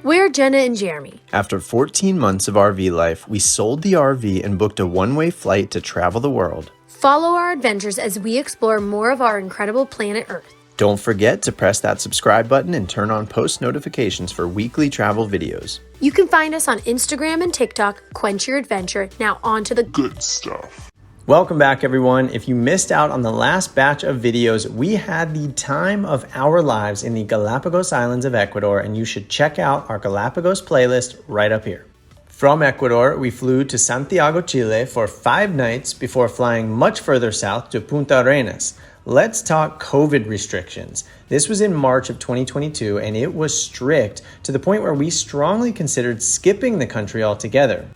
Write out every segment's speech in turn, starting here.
We're Jenna and Jeremy. After 14 months of RV life, we sold the RV and booked a one-way flight to travel the world. Follow our adventures as we explore more of our incredible planet Earth. Don't forget to press that subscribe button and turn on post notifications for weekly travel videos. You can find us on Instagram and TikTok. Quench your adventure. Now on to the good stuff. Welcome back, everyone. If you missed out on the last batch of videos, we had the time of our lives in the Galapagos Islands of Ecuador, and you should check out our Galapagos playlist right up here. From Ecuador, we flew to Santiago, Chile for 5 nights before flying much further south to Punta Arenas. Let's talk COVID restrictions. This was in March of 2022, and it was strict to the point where we strongly considered skipping the country altogether.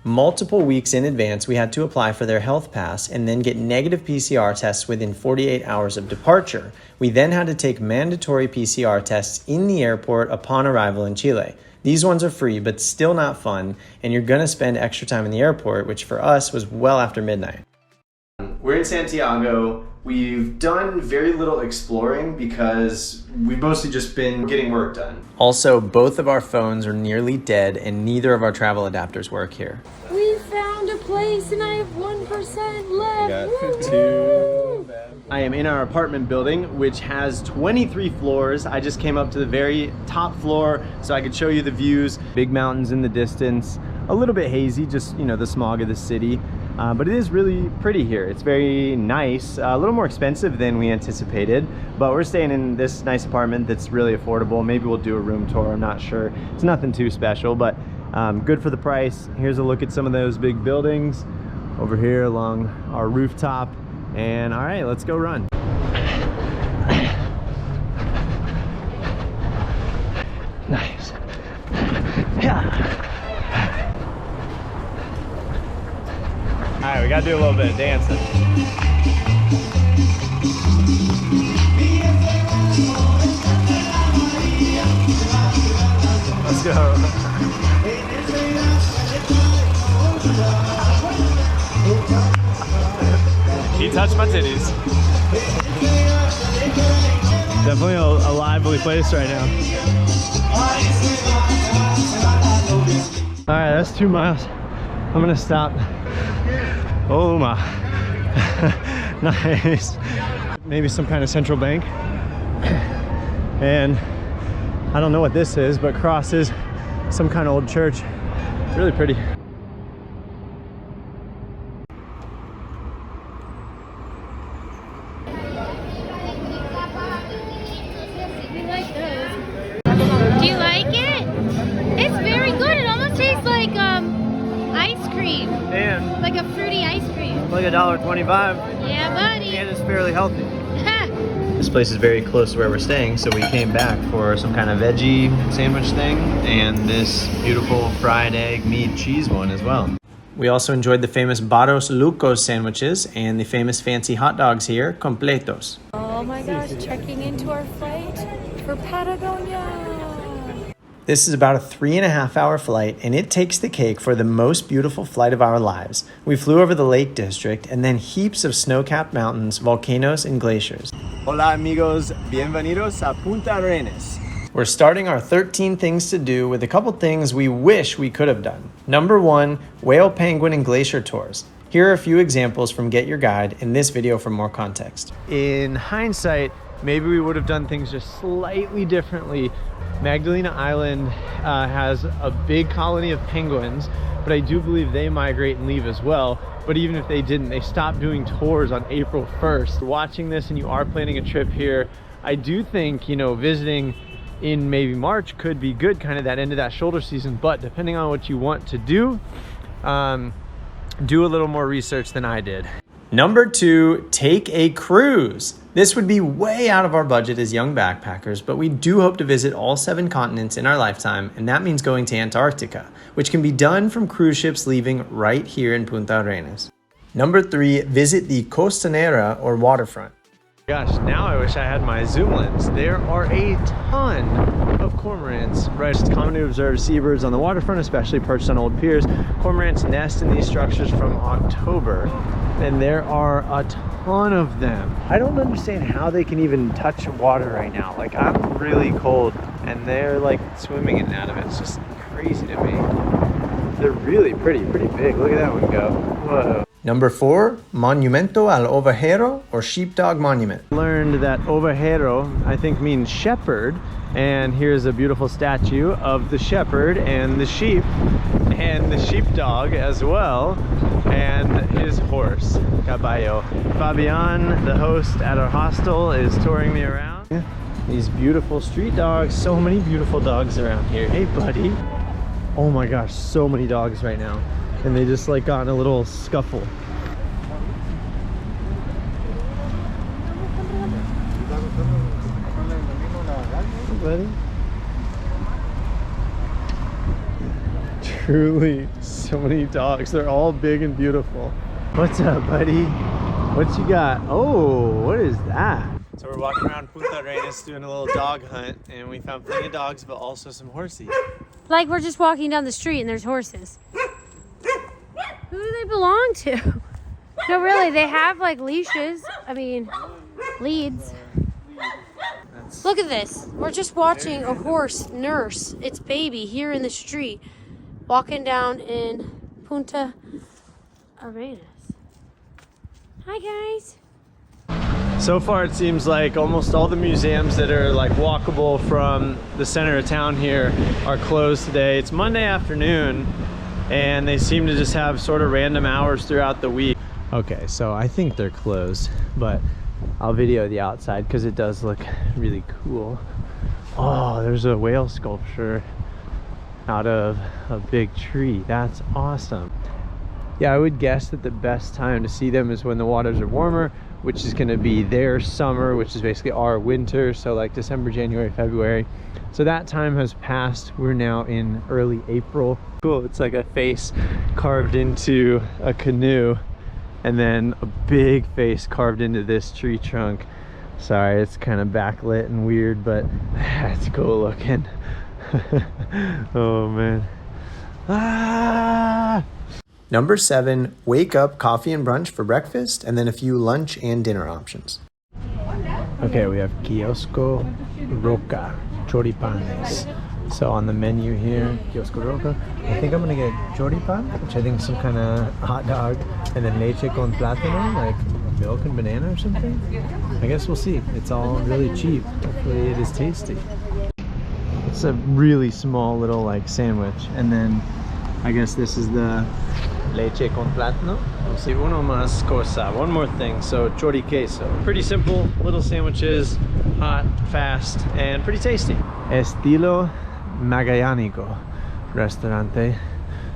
Multiple weeks in advance, we had to apply for their health pass and then get negative PCR tests within 48 hours of departure. We then had to take mandatory PCR tests in the airport upon arrival in Chile. These ones are free, but still not fun, and you're gonna spend extra time in the airport, which for us was well after midnight. We're in Santiago. We've done very little exploring because we've mostly just been getting work done. Also, both of our phones are nearly dead and neither of our travel adapters work here. We found a place and I have 1% left. I got 2. I am in our apartment building, which has 23 floors. I just came up to the very top floor so I could show you the views. Big mountains in the distance, a little bit hazy, just, the smog of the city. But it is really pretty here. It's very nice, a little more expensive than we anticipated, but we're staying in this nice apartment that's really affordable. Maybe we'll do a room tour, I'm not sure. It's nothing too special, but good for the price. Here's a look at some of those big buildings over here along our rooftop. And all right, let's go run. Nice. Yeah. All right, we gotta do a little bit of dancing. Let's go. He touched my titties. Definitely a lively place right now. All right, that's 2 miles. I'm gonna stop. Oh my. Nice. Maybe some kind of central bank. And I don't know what this is, but crosses some kind of old church. Really pretty. Do you like it? It's very good. It almost tastes like ice cream. And like a fruity ice cream. like $1.25. Yeah, buddy. And it's fairly healthy. This place is very close to where we're staying, so we came back for some kind of veggie sandwich thing and this beautiful fried egg, meat, cheese one as well. We also enjoyed the famous Barros Lucos sandwiches and the famous fancy hot dogs here, completos. Oh my gosh, checking into our flight for Patagonia. This is about a 3.5-hour flight, and it takes the cake for the most beautiful flight of our lives. We flew over the Lake District and then heaps of snow-capped mountains, volcanoes, and glaciers. Hola amigos, bienvenidos a Punta Arenas. We're starting our 13 things to do with a couple things we wish we could have done. Number 1, whale, penguin, and glacier tours. Here are a few examples from Get Your Guide in this video for more context. In hindsight, maybe we would have done things just slightly differently. Magdalena Island has a big colony of penguins, but I do believe they migrate and leave as well. But even if they didn't, they stopped doing tours on April 1st. Watching this and you are planning a trip here, I do think, visiting in maybe March could be good, kind of that end of that shoulder season, but depending on what you want to do a little more research than I did. Number 2, take a cruise. This would be way out of our budget as young backpackers, but we do hope to visit all 7 continents in our lifetime, and that means going to Antarctica, which can be done from cruise ships leaving right here in Punta Arenas. Number 3, visit the Costanera or Waterfront. Gosh, now I wish I had my zoom lens. There are a ton of cormorants, right? It's common to observe seabirds on the waterfront, especially perched on old piers. Cormorants nest in these structures from October, and there are a ton of them. I don't understand how they can even touch water right now. Like, I'm really cold and they're like swimming in and out of it. It's just crazy to me. They're really pretty big. Look at that one go. Whoa. Number 4, Monumento al Ovejero, or Sheepdog Monument. Learned that Ovejero, I think, means shepherd, and here's a beautiful statue of the shepherd and the sheep, and the sheepdog as well, and his horse, Caballo. Fabian, the host at our hostel, is touring me around. These beautiful street dogs, so many beautiful dogs around here. Hey buddy. Oh my gosh, so many dogs right now. And they just like got in a little scuffle. Hey buddy. Truly, so many dogs. They're all big and beautiful. What's up, buddy? What you got? Oh, what is that? So we're walking around Punta Arenas doing a little dog hunt, and we found plenty of dogs, but also some horses. Like we're just walking down the street and there's horses. Who do they belong to? No, really, they have like leashes. I mean, leads. Look at this. We're just watching a horse nurse its baby here in the street, walking down in Punta Arenas. Hi, guys. So far, it seems like almost all the museums that are like walkable from the center of town here are closed today. It's Monday afternoon, and they seem to just have sort of random hours throughout the week. Okay, so I think they're closed, but I'll video the outside because it does look really cool. Oh, there's a whale sculpture out of a big tree. That's awesome. Yeah, I would guess that the best time to see them is when the waters are warmer, which is going to be their summer, which is basically our winter, so like December, January, February. So that time has passed. We're now in early April. Cool, it's like a face carved into a canoe, and then a big face carved into this tree trunk. Sorry, it's kind of backlit and weird, but it's cool looking. Oh man. Ah! Number 7, wake up, coffee and brunch for breakfast, and then a few lunch and dinner options. Okay, we have Kiosco Roca, choripanes. So on the menu here, Kiosco Roca, I think I'm gonna get choripan, which I think is some kind of hot dog, and then leche con plátano, like milk and banana or something. I guess we'll see. It's all really cheap. Hopefully it is tasty. It's a really small little like sandwich, and then I guess this is the leche con plátano. We'll see. Uno más cosa. One more thing. So chori queso. Pretty simple little sandwiches, hot, fast, and pretty tasty. Estilo Magallánico restaurante.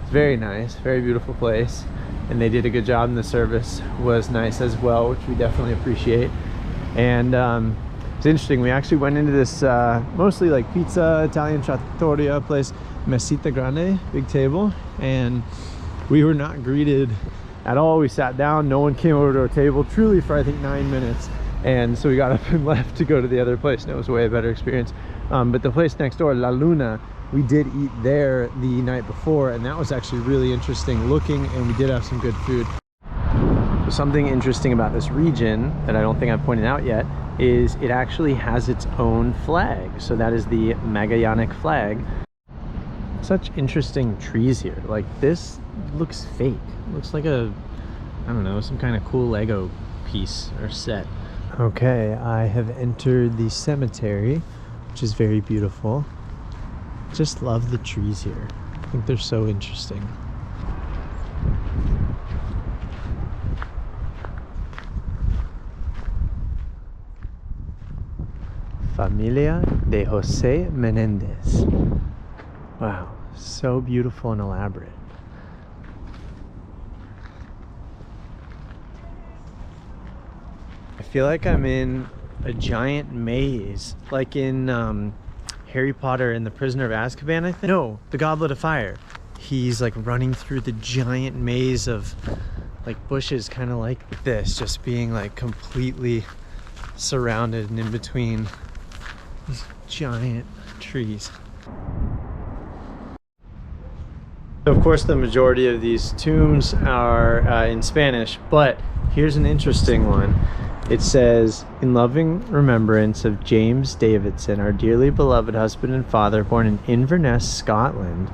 It's very nice, very beautiful place, and they did a good job, and the service was nice as well, which we definitely appreciate. And it's interesting, we actually went into this mostly like pizza, Italian trattoria place, Mesita Grande, big table, and we were not greeted at all. We sat down, no one came over to our table truly for I think 9 minutes, and so we got up and left to go to the other place, and it was a way better experience. But the place next door, La Luna, we did eat there the night before, and that was actually really interesting looking, and we did have some good food. So something interesting about this region that I don't think I've pointed out yet is it actually has its own flag. So that is the Magallánic flag. Such interesting trees here. Like this looks fake. It looks like a, I don't know, some kind of cool Lego piece or set. Okay, I have entered the cemetery, which is very beautiful. Just love the trees here. I think they're so interesting. Familia de José Menéndez. Wow, so beautiful and elaborate. I feel like I'm in a giant maze, like in Harry Potter and the Prisoner of Azkaban, I think? No, the Goblet of Fire. He's like running through the giant maze of like bushes, kind of like this, just being like completely surrounded and in between these giant trees. Of course, the majority of these tombs are in Spanish, but here's an interesting one. It says, "In loving remembrance of James Davidson, our dearly beloved husband and father, born in Inverness, Scotland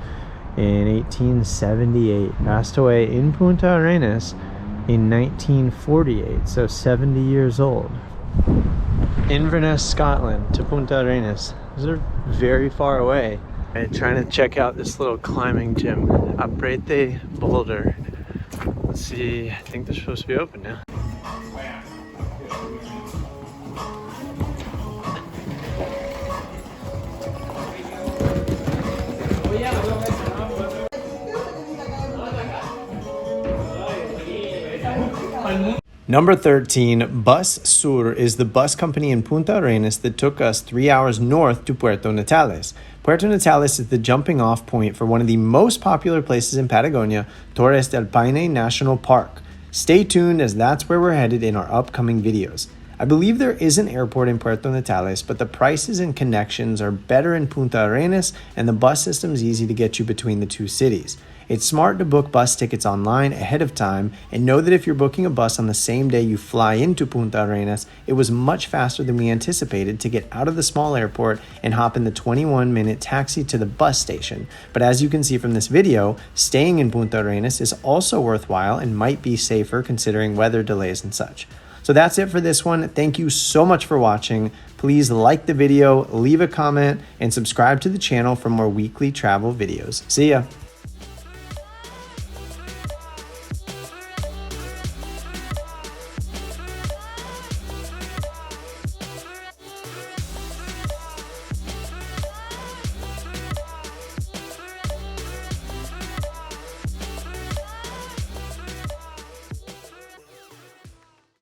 in 1878, passed away in Punta Arenas in 1948, so 70 years old." Inverness, Scotland to Punta Arenas. Those are very far away. I'm trying to check out this little climbing gym, Aprete Boulder. Let's see, I think they're supposed to be open now. Number 13, Bus-Sur is the bus company in Punta Arenas that took us 3 hours north to Puerto Natales. Puerto Natales is the jumping off point for one of the most popular places in Patagonia, Torres del Paine National Park. Stay tuned as that's where we're headed in our upcoming videos. I believe there is an airport in Puerto Natales, but the prices and connections are better in Punta Arenas and the bus system is easy to get you between the two cities. It's smart to book bus tickets online ahead of time and know that if you're booking a bus on the same day you fly into Punta Arenas, it was much faster than we anticipated to get out of the small airport and hop in the 21-minute taxi to the bus station. But as you can see from this video, staying in Punta Arenas is also worthwhile and might be safer considering weather delays and such. So that's it for this one. Thank you so much for watching. Please like the video, leave a comment, and subscribe to the channel for more weekly travel videos. See ya!